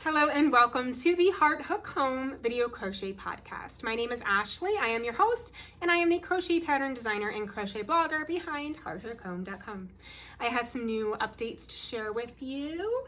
Hello and welcome to the Heart Hook Home Video Crochet Podcast. My name is Ashley. I am your host and I am the crochet pattern designer and crochet blogger behind hearthookhome.com. I have some new updates to share with you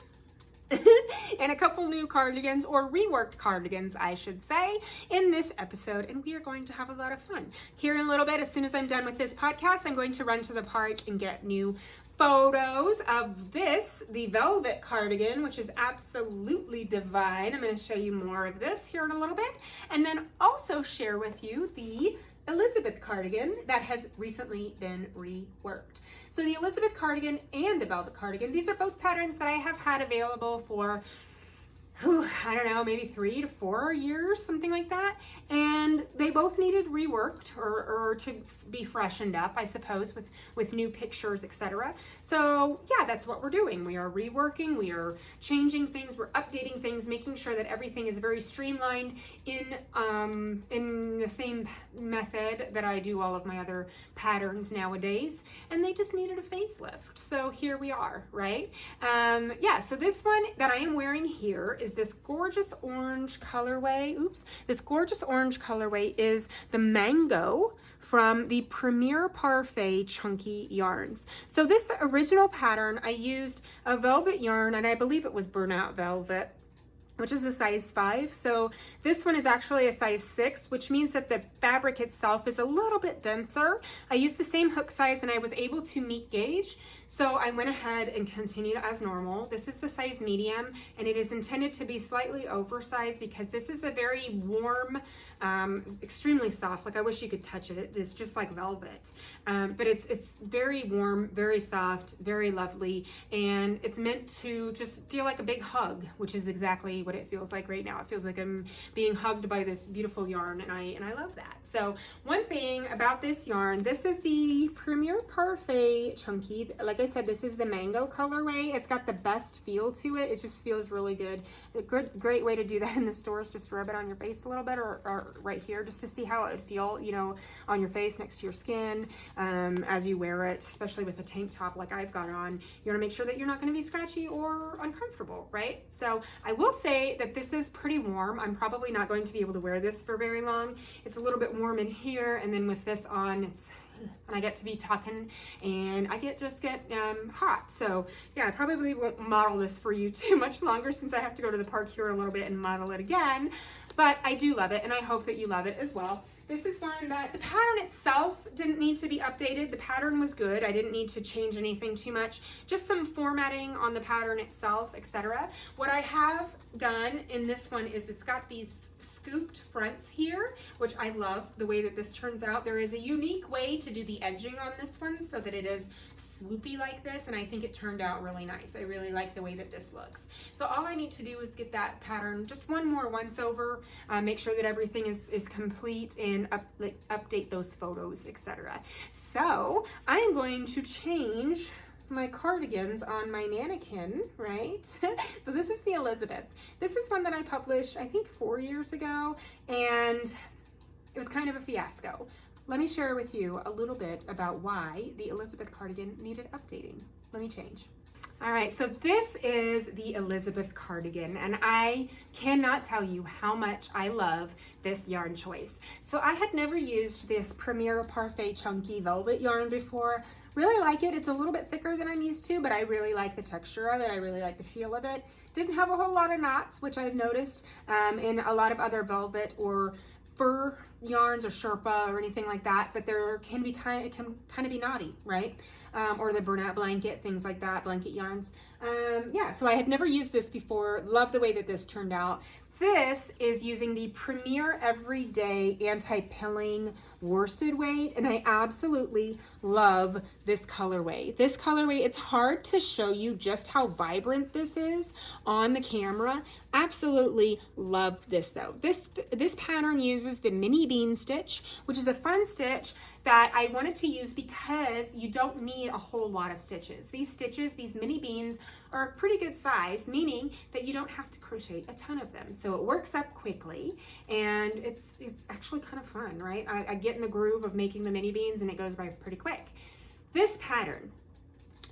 and a couple new cardigans, or reworked cardigans I should say, in this episode, and we are going to have a lot of fun. Here in a little bit, as soon as I'm done with this podcast, I'm going to run to the park and get new photos of this, the velvet cardigan, which is absolutely divine. I'm going to show you more of this here in a little bit, and then also share with you the Elizabeth cardigan that has recently been reworked. So the Elizabeth cardigan and the velvet cardigan, these are both patterns that I have had available for I don't know, maybe 3 to 4 years, something like that. And they both needed reworked or to be freshened up, I suppose, with new pictures, etc. So yeah, that's what we're doing. We are reworking, we are changing things, we're updating things, making sure that everything is very streamlined in the same method that I do all of my other patterns nowadays. And they just needed a facelift. So here we are, right? Yeah, so this one that I am wearing here is this gorgeous orange colorway. This gorgeous orange colorway is the Mango from the Premier Parfait Chunky Yarns. So this original pattern, I used a velvet yarn, and I believe it was burnout velvet, which is a size 5. So this one is actually a size 6, which means that the fabric itself is a little bit denser. I used the same hook size and I was able to meet gauge. So I went ahead and continued as normal. This is the size medium, and it is intended to be slightly oversized because this is a very warm, extremely soft. Like, I wish you could touch it. It's just like velvet. But it's very warm, very soft, very lovely. And it's meant to just feel like a big hug, which is exactly what it feels like right now. It feels like I'm being hugged by this beautiful yarn, and I love that. So one thing about this yarn, this is the Premier Parfait Chunky. Like I said, this is the Mango colorway. It's got the best feel to it. It just feels really good. A great way to do that in the stores, just rub it on your face a little bit, or right here, just to see how it would feel, you know, on your face next to your skin as you wear it, especially with a tank top like I've got on. You want to make sure that you're not going to be scratchy or uncomfortable, right? So I will say that this is pretty warm. I'm probably not going to be able to wear this for very long. It's a little bit warm in here, and then with this on, and I get to be talking and I get hot. So yeah, I probably won't model this for you too much longer, since I have to go to the park here in a little bit and model it again, but I do love it, and I hope that you love it as well. This is one that the pattern itself didn't need to be updated. The pattern was good. I didn't need to change anything too much, just some formatting on the pattern itself, etc. What I have done in this one is it's got these scooped fronts here, which I love the way that this turns out. There is a unique way to do the edging on this one so that it is swoopy like this, and I think it turned out really nice. I really like the way that this looks. So all I need to do is get that pattern just one more once over, make sure that everything is complete, and update those photos, etc. So I am going to change my cardigans on my mannequin, right? So this is the Elizabeth. This is one that I published, I think 4 years ago, and it was kind of a fiasco. Let me share with you a little bit about why the Elizabeth cardigan needed updating. Let me change. All right, so this is the Elizabeth cardigan, and I cannot tell you how much I love this yarn choice. So I had never used this Premier Parfait Chunky velvet yarn before. Really like it. It's a little bit thicker than I'm used to, but I really like the texture of it. I really like the feel of it. Didn't have a whole lot of knots, which I've noticed in a lot of other velvet or fur yarns or Sherpa or anything like that, but there can be kind of be knotty, right? Or the burnout blanket, things like that, blanket yarns. Yeah, so I had never used this before. Love the way that this turned out. This is using the Premier Everyday Anti-Pilling worsted weight, and I absolutely love this colorway. This colorway, it's hard to show you just how vibrant this is on the camera. Absolutely love this though. This pattern uses the mini bean stitch, which is a fun stitch that I wanted to use because you don't need a whole lot of stitches. These stitches, these mini beans, are a pretty good size, meaning that you don't have to crochet a ton of them. So it works up quickly, and it's actually kind of fun, right? I get in the groove of making the mini beans, and it goes by pretty quick. This pattern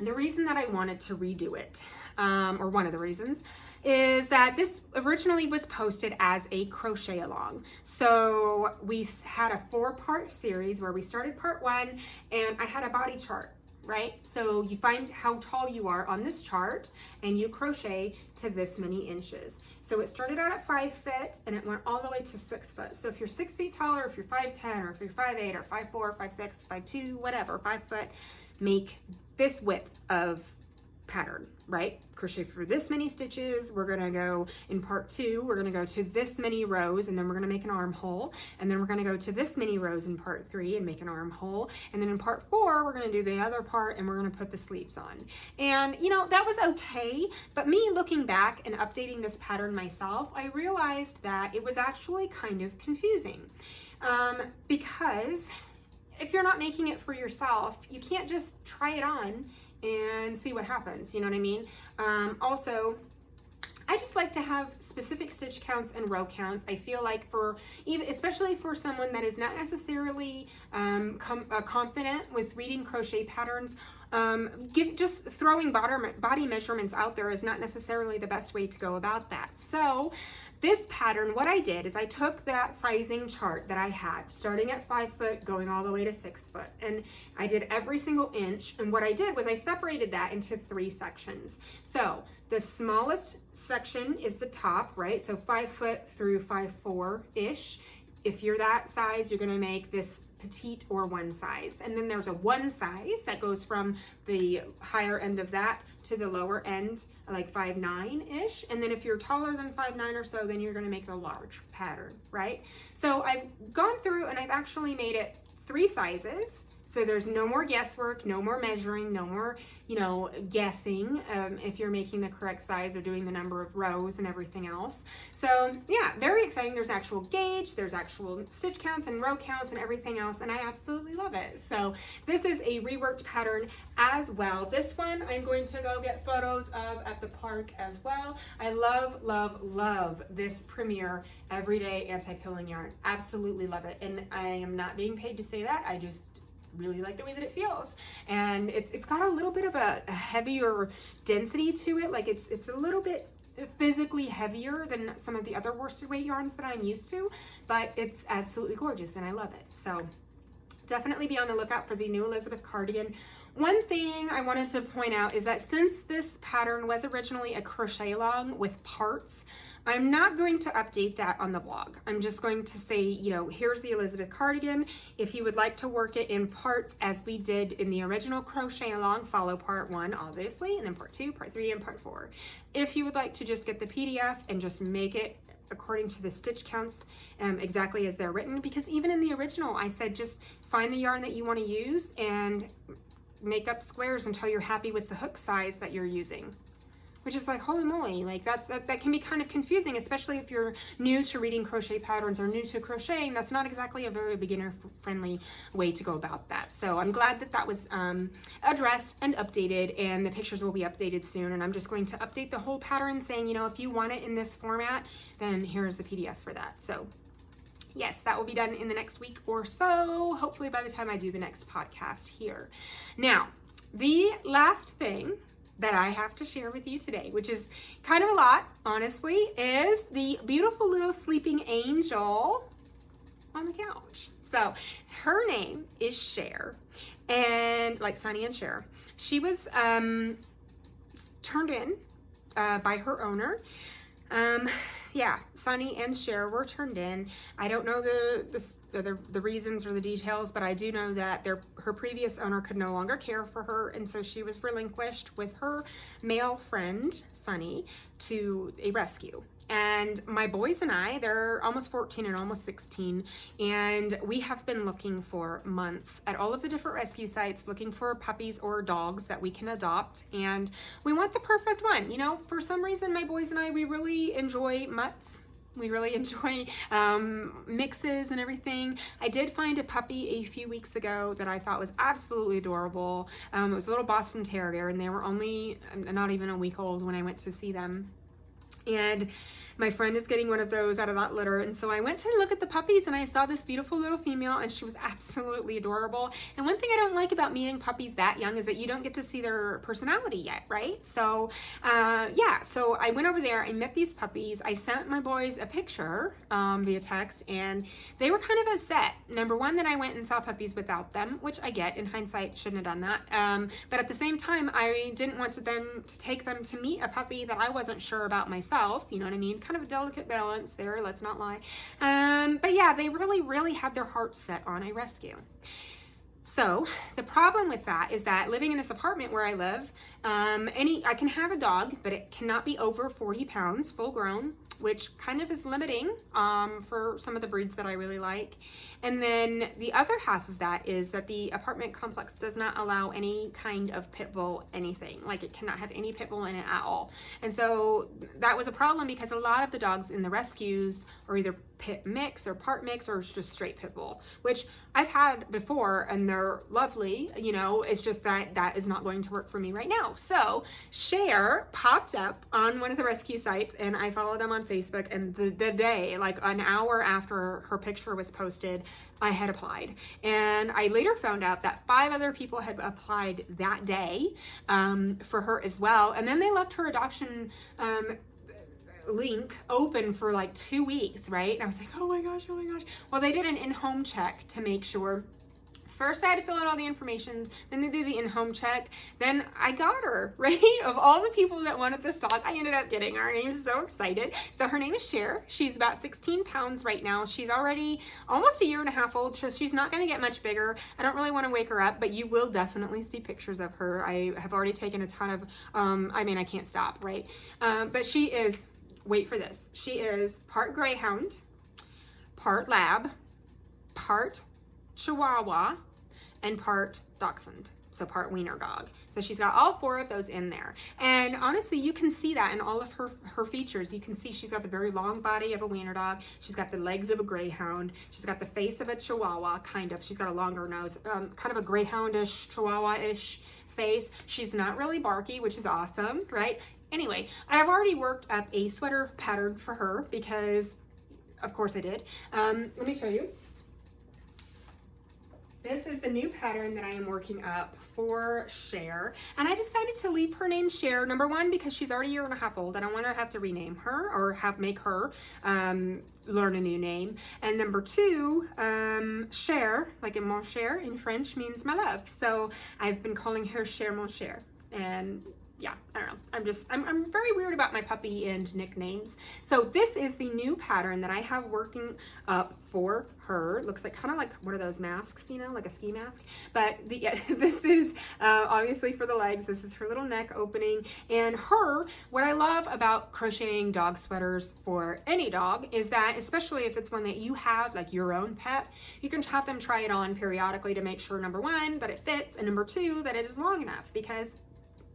the reason that I wanted to redo it, or one of the reasons, is that this originally was posted as a crochet along. So we had a 4-part series where we started part 1, and I had a body chart, right? So you find how tall you are on this chart and you crochet to this many inches. So it started out at 5 feet and it went all the way to 6 foot. So if you're 6 feet taller, if you're 5'10", or if you're 5'8", or 5'4", 5'6", 5'2", whatever, 5 foot, make this width of pattern, right? Crochet for this many stitches. We're gonna go in part 2, we're gonna go to this many rows, and then we're gonna make an armhole, and then we're gonna go to this many rows in part 3 and make an armhole, and then in part 4 we're gonna do the other part and we're gonna put the sleeves on. And you know, that was okay, but me looking back and updating this pattern myself, I realized that it was actually kind of confusing, because if you're not making it for yourself, you can't just try it on and see what happens, you know what I mean? Also, I just like to have specific stitch counts and row counts. I feel like especially for someone that is not necessarily confident with reading crochet patterns, just throwing body measurements out there is not necessarily the best way to go about that. So this pattern, what I did is I took that sizing chart that I had, starting at 5 foot, going all the way to 6 foot, and I did every single inch, and what I did was I separated that into 3 sections. So the smallest section is the top, right? So 5 foot through 5'4"-ish. If you're that size, you're gonna make this petite or 1 size. And then there's a 1 size that goes from the higher end of that to the lower end, like 5'9"-ish. And then if you're taller than 5'9" or so, then you're gonna make the large pattern, right? So I've gone through and I've actually made it 3 sizes. So there's no more guesswork, no more measuring, no more, guessing if you're making the correct size or doing the number of rows and everything else. So yeah, very exciting. There's actual gauge, there's actual stitch counts and row counts and everything else, and I absolutely love it. So this is a reworked pattern as well. This one I'm going to go get photos of at the park as well. I love, love, love this Premier Everyday Anti-Pilling Yarn. Absolutely love it. And I am not being paid to say that. I just really like the way that it feels, and it's got a little bit of a heavier density to it. Like it's a little bit physically heavier than some of the other worsted weight yarns that I'm used to, but it's absolutely gorgeous and I love it. So definitely be on the lookout for the new Elizabeth cardigan. One thing I wanted to point out is that since this pattern was originally a crochet along with parts, I'm not going to update that on the blog. I'm just going to say, here's the Elizabeth cardigan. If you would like to work it in parts as we did in the original crochet along, follow part 1, obviously, and then part 2, part 3, and part 4. If you would like to just get the PDF and just make it according to the stitch counts exactly as they're written, because even in the original, I said just find the yarn that you want to use and make up squares until you're happy with the hook size that you're using. Which is like, holy moly, like that can be kind of confusing, especially if you're new to reading crochet patterns or new to crocheting. That's not exactly a very beginner-friendly way to go about that. So I'm glad that that was addressed and updated, and the pictures will be updated soon. And I'm just going to update the whole pattern saying, if you want it in this format, then here's the PDF for that. So yes, that will be done in the next week or so, hopefully by the time I do the next podcast here. Now, the last thing that I have to share with you today, which is kind of a lot, honestly, is the beautiful little sleeping angel on the couch. So her name is Cher, and like Sunny and Cher. She was turned in by her owner. Yeah, Sunny and Cher were turned in. I don't know the reasons or the details, but I do know that her previous owner could no longer care for her, and so she was relinquished with her male friend, Sunny, to a rescue. And my boys and I, they're almost 14 and almost 16, and we have been looking for months at all of the different rescue sites, looking for puppies or dogs that we can adopt, and we want the perfect one. For some reason, my boys and I, we really enjoy mutts. We really enjoy mixes and everything. I did find a puppy a few weeks ago that I thought was absolutely adorable. It was a little Boston Terrier, and they were only not even a week old when I went to see them. And my friend is getting one of those out of that litter. And so I went to look at the puppies and I saw this beautiful little female and she was absolutely adorable. And one thing I don't like about meeting puppies that young is that you don't get to see their personality yet, right? So yeah, so I went over there and met these puppies. I sent my boys a picture via text and they were kind of upset. Number one, that I went and saw puppies without them, which I get, in hindsight, shouldn't have done that. But at the same time, I didn't want them to take them to meet a puppy that I wasn't sure about myself, you know what I mean? Kind of a delicate balance there, let's not lie. But yeah, they really had their hearts set on a rescue. So the problem with that is that living in this apartment where I live, I can have a dog, but it cannot be over 40 pounds full grown, which kind of is limiting for some of the breeds that I really like. And then the other half of that is that the apartment complex does not allow any kind of pit bull anything. Like, it cannot have any pit bull in it at all. And so that was a problem because a lot of the dogs in the rescues are either pit mix or part mix or just straight pit bull, which I've had before and they're lovely, you know. It's just that that is not going to work for me right now. So Cher popped up on one of the rescue sites and I follow them on Facebook, and the day, like an hour after her picture was posted, I had applied. And I later found out that 5 other people had applied that day for her as well. And then they left her adoption link open for like 2 weeks, right? And I was like, oh my gosh. Well, they did an in-home check to make sure. First, I had to fill out all the information, then they do the in-home check, then I got her, right? Of all the people that wanted this dog, I ended up getting her, and I'm so excited. So her name is Cher. She's about 16 pounds right now. She's already almost a year and a half old, so she's not gonna get much bigger. I don't really wanna wake her up, but you will definitely see pictures of her. I have already taken a ton of, I can't stop, right? But she is, wait for this, she is part Greyhound, part Lab, part Chihuahua, and part Dachshund, so part wiener dog. So she's got all 4 of those in there. And honestly, you can see that in all of her features. You can see she's got the very long body of a wiener dog. She's got the legs of a Greyhound. She's got the face of a Chihuahua, kind of. She's got a longer nose, kind of a Greyhoundish, Chihuahua-ish face. She's not really barky, which is awesome, right? Anyway, I've already worked up a sweater pattern for her because, of course I did. Let me show you. This is the new pattern that I am working up for Cher. And I decided to leave her name Cher, number one, because she's already a year and a half old. I don't want to have to rename her or make her learn a new name. And number two, Cher, like in mon cher in French, means my love. So I've been calling her Cher mon cher. And yeah, I don't know. I'm very weird about my puppy and nicknames. So this is the new pattern that I have working up for her. Looks like kind of like one of those masks, you know, like a ski mask. But this is obviously for the legs. This is her little neck opening. And what I love about crocheting dog sweaters for any dog is that, especially if it's one that you have, like your own pet, you can have them try it on periodically to make sure, number one, that it fits, and number two, that it is long enough, because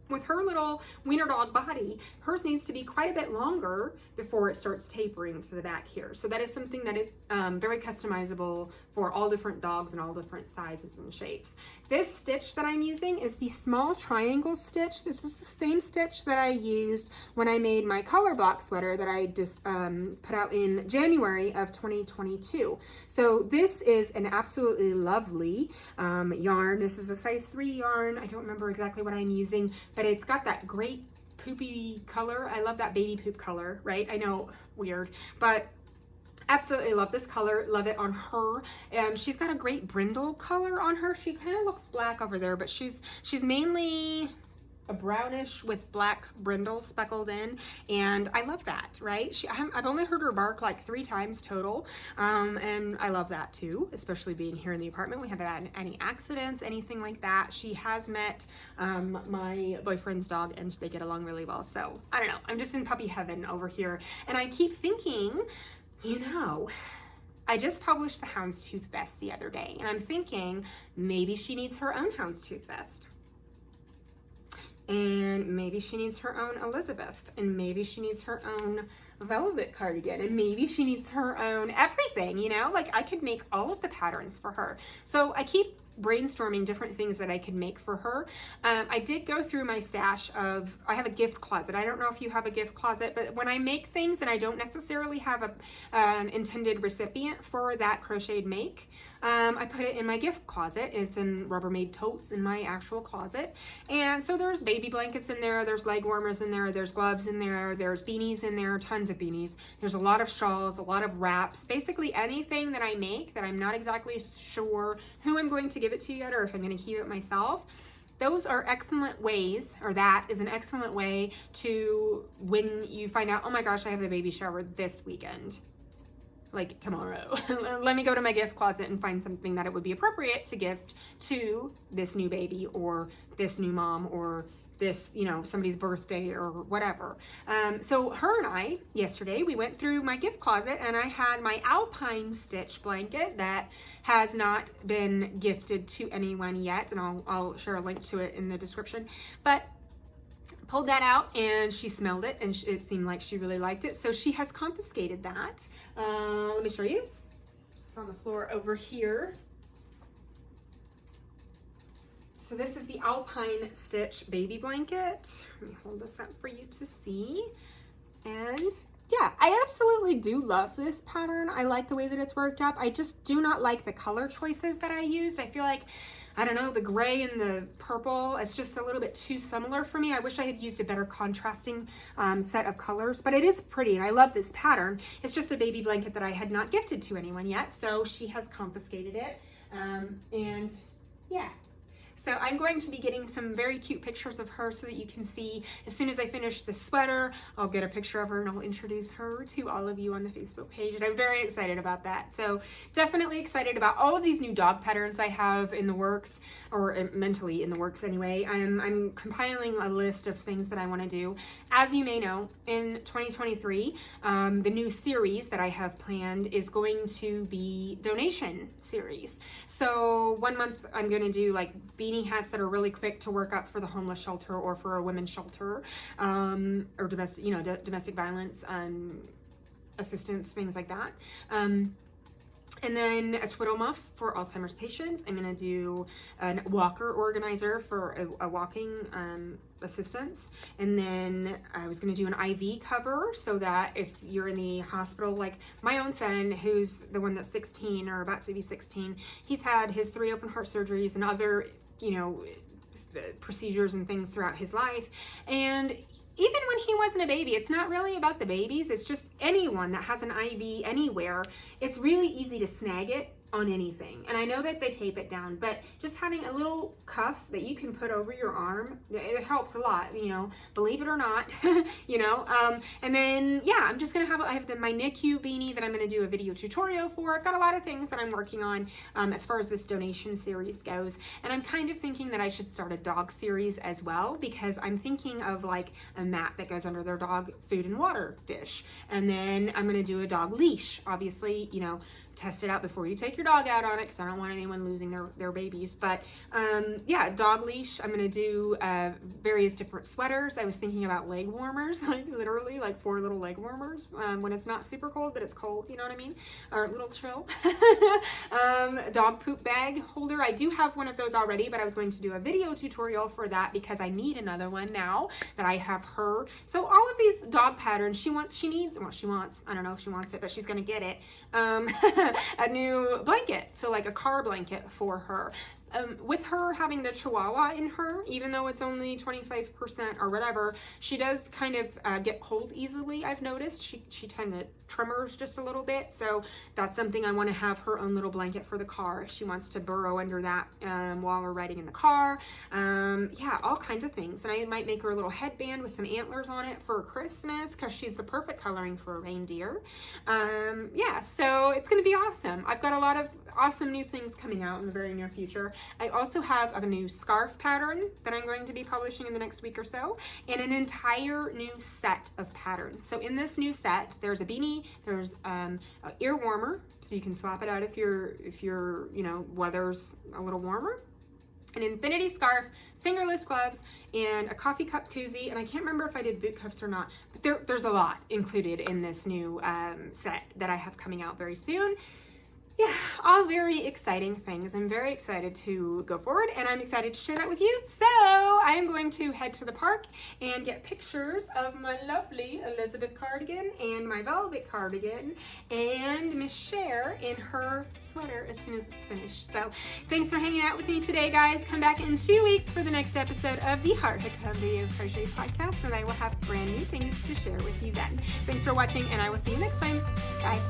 with her little wiener dog body, hers needs to be quite a bit longer before it starts tapering to the back here. So that is something that is very customizable for all different dogs and all different sizes and shapes. This stitch that I'm using is the small triangle stitch. This is the same stitch that I used when I made my color block sweater that I just put out in January of 2022. So this is an absolutely lovely yarn. This is a size 3 yarn. I don't remember exactly what I'm using, but it's got that great poopy color. I love that baby poop color, right? I know, weird, but absolutely love this color. Love it on her. She's got a great brindle color on her. She kind of looks black over there, but she's mainly a brownish with black brindle speckled in, and I love that, right? I've only heard her bark like 3 times total, and I love that too, especially being here in the apartment. We haven't had any accidents, anything like that. She has met my boyfriend's dog, and they get along really well. So I don't know, I'm just in puppy heaven over here, and I keep thinking, you know, I just published the houndstooth vest the other day, and I'm thinking maybe she needs her own houndstooth vest. And maybe she needs her own Elizabeth, and maybe she needs her own velvet cardigan, and maybe she needs her own everything, you know? Like, I could make all of the patterns for her. So I keep brainstorming different things that I could make for her. I did go through my stash of, I have a gift closet. I don't know if you have a gift closet, but when I make things and I don't necessarily have an intended recipient for that crocheted make, I put it in my gift closet. It's in Rubbermaid totes in my actual closet. And so there's baby blankets in there, there's leg warmers in there, there's gloves in there, there's beanies in there, tons of beanies. There's a lot of shawls, a lot of wraps, basically anything that I make that I'm not exactly sure who I'm going to give it to yet or if I'm going to keep it myself. Those are excellent ways, or that is an excellent way to, when you find out, oh my gosh, I have a baby shower this weekend, like tomorrow. Let me go to my gift closet and find something that it would be appropriate to gift to this new baby or this new mom or this, you know, somebody's birthday or whatever. So her and I, yesterday, we went through my gift closet and I had my alpine stitch blanket that has not been gifted to anyone yet. And I'll share a link to it in the description. But pulled that out and she smelled it and it seemed like she really liked it. So she has confiscated that. Let me show you. It's on the floor over here. So this is the Alpine Stitch baby blanket. Let me hold this up for you to see. And yeah, I absolutely do love this pattern. I like the way that it's worked up. I just do not like the color choices that I used. I feel like, I don't know, the gray and the purple, it's just a little bit too similar for me. I wish I had used a better contrasting set of colors, but it is pretty and I love this pattern. It's just a baby blanket that I had not gifted to anyone yet, so she has confiscated it. And yeah. So I'm going to be getting some very cute pictures of her so that you can see. As soon as I finish the sweater, I'll get a picture of her and I'll introduce her to all of you on the Facebook page. And I'm very excited about that. So definitely excited about all of these new dog patterns I have in the works, or mentally in the works anyway. I'm compiling a list of things that I want to do. As you may know, in 2023, the new series that I have planned is going to be donation series. So 1 month I'm going to do like beanie hats that are really quick to work up for the homeless shelter or for a women's shelter, or domestic, you know, domestic violence assistance, things like that. And then a twiddle muff for Alzheimer's patients. I'm going to do a walker organizer for a walking assistance. And then I was going to do an IV cover so that if you're in the hospital, like my own son, who's the one that's 16 or about to be 16, he's had his 3 open heart surgeries and other, you know, procedures and things throughout his life. And even when he wasn't a baby, it's not really about the babies. It's just anyone that has an IV anywhere. It's really easy to snag it on anything. And I know that they tape it down, but just having a little cuff that you can put over your arm, it helps a lot, you know, believe it or not, you know. And then, yeah, I'm just going to I have my NICU beanie that I'm going to do a video tutorial for. I've got a lot of things that I'm working on as far as this donation series goes. And I'm kind of thinking that I should start a dog series as well, because I'm thinking of like a mat that goes under their dog food and water dish. And then I'm going to do a dog leash, obviously, you know, test it out before you take your dog out on it, because I don't want anyone losing their babies. But yeah, dog leash. I'm gonna do various different sweaters. I was thinking about leg warmers, like literally like 4 little leg warmers when it's not super cold, but it's cold, you know what I mean? Or a little chill. Dog poop bag holder. I do have one of those already, but I was going to do a video tutorial for that because I need another one now that I have her. So all of these dog patterns, she needs, I don't know if she wants it, but she's gonna get it. A new blanket, so like a car blanket for her. With her having the Chihuahua in her, even though it's only 25% or whatever, she does kind of get cold easily, I've noticed. She kind of tremors just a little bit, so that's something I want to have her own little blanket for the car if she wants to burrow under that while we're riding in the car. Yeah, all kinds of things. And I might make her a little headband with some antlers on it for Christmas, because she's the perfect coloring for a reindeer. Yeah, so it's going to be awesome. I've got a lot of awesome new things coming out in the very near future. I also have a new scarf pattern that I'm going to be publishing in the next week or so, and an entire new set of patterns. So in this new set, there's a beanie, there's an ear warmer, so you can swap it out if your you know, weather's a little warmer, an infinity scarf, fingerless gloves, and a coffee cup koozie. And I can't remember if I did boot cuffs or not, but there's a lot included in this new set that I have coming out very soon. Yeah, all very exciting things. I'm very excited to go forward, and I'm excited to share that with you. So I am going to head to the park and get pictures of my lovely Elizabeth cardigan and my velvet cardigan and Miss Cher in her sweater as soon as it's finished. So thanks for hanging out with me today, guys. Come back in 2 weeks for the next episode of the Heart Hook Home Video Crochet Podcast, and I will have brand new things to share with you then. Thanks for watching, and I will see you next time. Bye.